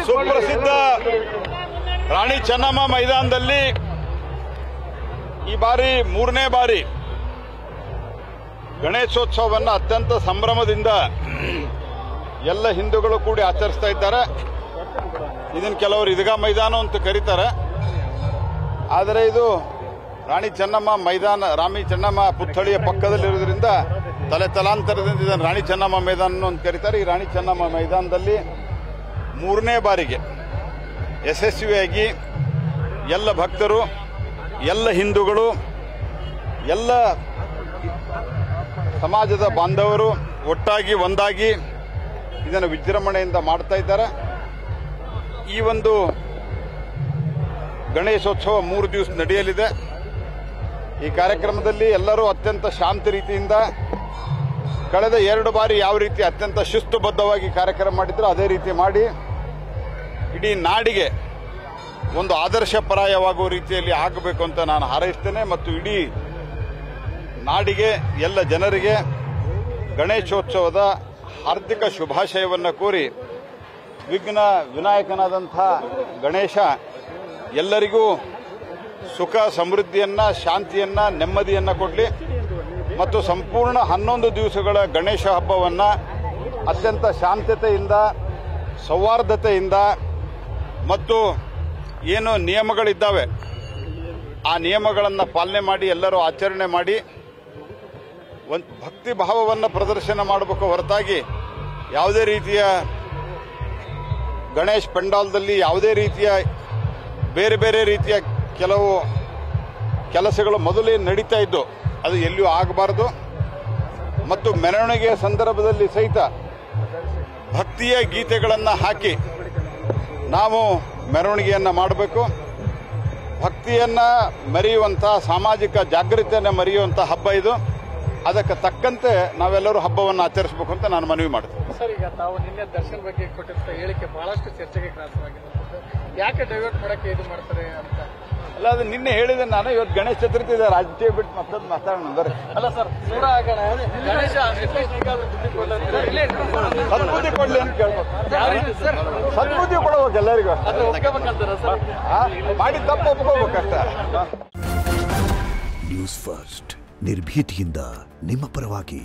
ಸುಪ್ರಸಿದ್ಧ ರಾಣಿ ಚೆನ್ನಮ್ಮ ಮೈದಾನದಲ್ಲಿ ಈ ಬಾರಿ 3ನೇ ಬಾರಿ ಗಣೇಶೋತ್ಸವವನ್ನು ಅತ್ಯಂತ ಸಂಭ್ರಮದಿಂದ ಎಲ್ಲ ಹಿಂದೂಗಳು ಕೂಡಿ ಆಚರಿಸ್ತಾ ಇದ್ದಾರೆ. ಇದನ್ನು ಕೆಲವರು ಇದಗಾ ಮೈದಾನ ಅಂತ ಕರೀತಾರೆ. ಆದರೆ ಇದು ರಾಣಿ ಚೆನ್ನಮ್ಮ ಮೈದಾನ, ರಾಣಿ ಚೆನ್ನಮ್ಮ ಪುತ್ಥಳಿಯ ಪಕ್ಕದಲ್ಲಿರುವುದರಿಂದ ತಲಾಂತರದಿಂದ ಇದನ್ನು ರಾಣಿ ಚೆನ್ನಮ್ಮ ಮೈದಾನ ಅಂತ ಕರೀತಾರೆ. ಈ ರಾಣಿ ಚೆನ್ನಮ್ಮ ಮೈದಾನದಲ್ಲಿ 3ನೇ ಬಾರಿಗೆ ಯಶಸ್ವಿಯಾಗಿ ಎಲ್ಲ ಭಕ್ತರು, ಎಲ್ಲ ಹಿಂದೂಗಳು, ಎಲ್ಲ ಸಮಾಜದ ಬಾಂಧವರು ಒಟ್ಟಾಗಿ ಒಂದಾಗಿ ಇದನ್ನು ವಿಜೃಂಭಣೆಯಿಂದ ಮಾಡ್ತಾ ಇದ್ದಾರೆ. ಈ ಒಂದು ಗಣೇಶೋತ್ಸವ 3 ದಿವಸ ನಡೆಯಲಿದೆ. ಈ ಕಾರ್ಯಕ್ರಮದಲ್ಲಿ ಎಲ್ಲರೂ ಅತ್ಯಂತ ಶಾಂತ ರೀತಿಯಿಂದ ಕಳೆದ 2 ಬಾರಿ ಯಾವ ರೀತಿ ಅತ್ಯಂತ ಶಿಸ್ತುಬದ್ಧವಾಗಿ ಕಾರ್ಯಕ್ರಮ ಮಾಡಿದ್ರು ಅದೇ ರೀತಿ ಮಾಡಿ ಇಡೀ ನಾಡಿಗೆ ಒಂದು ಆದರ್ಶಪ್ರಾಯವಾಗುವ ರೀತಿಯಲ್ಲಿ ಆಗಬೇಕು ಅಂತ ನಾನು ಹಾರೈಸ್ತೇನೆ. ಮತ್ತು ಇಡೀ ನಾಡಿಗೆ, ಎಲ್ಲ ಜನರಿಗೆ ಗಣೇಶೋತ್ಸವದ ಹಾರ್ದಿಕ ಶುಭಾಶಯವನ್ನು ಕೋರಿ ವಿಘ್ನ ವಿನಾಯಕನಾದಂಥ ಗಣೇಶ ಎಲ್ಲರಿಗೂ ಸುಖ ಸಮೃದ್ಧಿಯನ್ನ, ಶಾಂತಿಯನ್ನ, ನೆಮ್ಮದಿಯನ್ನ ಕೊಡಲಿ ಮತ್ತು ಸಂಪೂರ್ಣ 11 ದಿವಸಗಳ ಗಣೇಶ ಹಬ್ಬವನ್ನು ಅತ್ಯಂತ ಶಾಂತತೆಯಿಂದ, ಸೌಹಾರ್ದತೆಯಿಂದ ಮತ್ತು ಏನು ನಿಯಮಗಳಿದ್ದಾವೆ ಆ ನಿಯಮಗಳನ್ನು ಪಾಲನೆ ಮಾಡಿ ಎಲ್ಲರೂ ಆಚರಣೆ ಮಾಡಿ ಒಂದು ಭಕ್ತಿ ಭಾವವನ್ನು ಪ್ರದರ್ಶನ ಮಾಡಬೇಕು ಹೊರತಾಗಿ ಯಾವುದೇ ರೀತಿಯ ಗಣೇಶ್ ಪೆಂಡಾಲ್ದಲ್ಲಿ ಯಾವುದೇ ರೀತಿಯ ಬೇರೆ ಬೇರೆ ರೀತಿಯ ಕೆಲವು ಕೆಲಸಗಳು ಮೊದಲೇ ನಡೀತಾ ಇದ್ದು ಅದು ಎಲ್ಲಿಯೂ ಆಗಬಾರದು. ಮತ್ತು ಮೆರವಣಿಗೆಯ ಸಂದರ್ಭದಲ್ಲಿ ಸಹಿತ ಭಕ್ತಿಯ ಗೀತೆಗಳನ್ನು ಹಾಕಿ ನಾವು ಮೆರವಣಿಗೆಯನ್ನು ಮಾಡಬೇಕು. ಭಕ್ತಿಯನ್ನ ಮೆರೆಯುವಂಥ, ಸಾಮಾಜಿಕ ಜಾಗೃತಿಯನ್ನು ಮೆರೆಯುವಂಥ ಹಬ್ಬ ಇದು. ಅದಕ್ಕೆ ತಕ್ಕಂತೆ ನಾವೆಲ್ಲರೂ ಹಬ್ಬವನ್ನು ಆಚರಿಸಬೇಕು ಅಂತ ನಾನು ಮನವಿ ಮಾಡ್ತೇನೆ. ಸರ್, ಈಗ ತಾವು ನಿನ್ನೆ ದರ್ಶನ್ ಬಗ್ಗೆ ಕೊಟ್ಟಿದ್ದ ಹೇಳಿಕೆ ಬಹಳಷ್ಟು ಚರ್ಚೆಗೆ ಗ್ರಾಸವಾಗಿದೆ. ಯಾಕೆ ಡೈವರ್ಟ್ ಮಾಡಕ್ಕೆ ಇದು ಮಾಡ್ತಾರೆ ಅಂತ? ಅಲ್ಲ, ಅದು ನಿನ್ನೆ ಹೇಳಿದೆ ನಾನು. ಇವತ್ತು ಗಣೇಶ ಚತುರ್ಥಿ ಇದೆ, ರಾಜಕೀಯ ಬಿಟ್ಟು ಮತ್ತೊಂದು ಮಾತಾಡೋಣ ಬರ್ರಿ. ಅಲ್ಲ ಸರ್, ದೂರ ಆಗೋಣ. ಗಣೇಶ ಸದ್ಬುದ್ಧಿ ಕೊಡ್ಲಿ ಅಂತ ಕೇಳ್ಬೇಕು. ಸದ್ಬುದ್ಧಿ ಕೊಡಬೇಕು ಎಲ್ಲರಿಗೂ. ಮಾಡಿ ತಪ್ಪು ಒಪ್ಕೋಬೇಕಷ್ಟೇ. ನ್ಯೂಸ್ ಫಸ್ಟ್, ನಿರ್ಭೀತಿಯಿಂದ ನಿಮ್ಮ ಪರವಾಗಿ.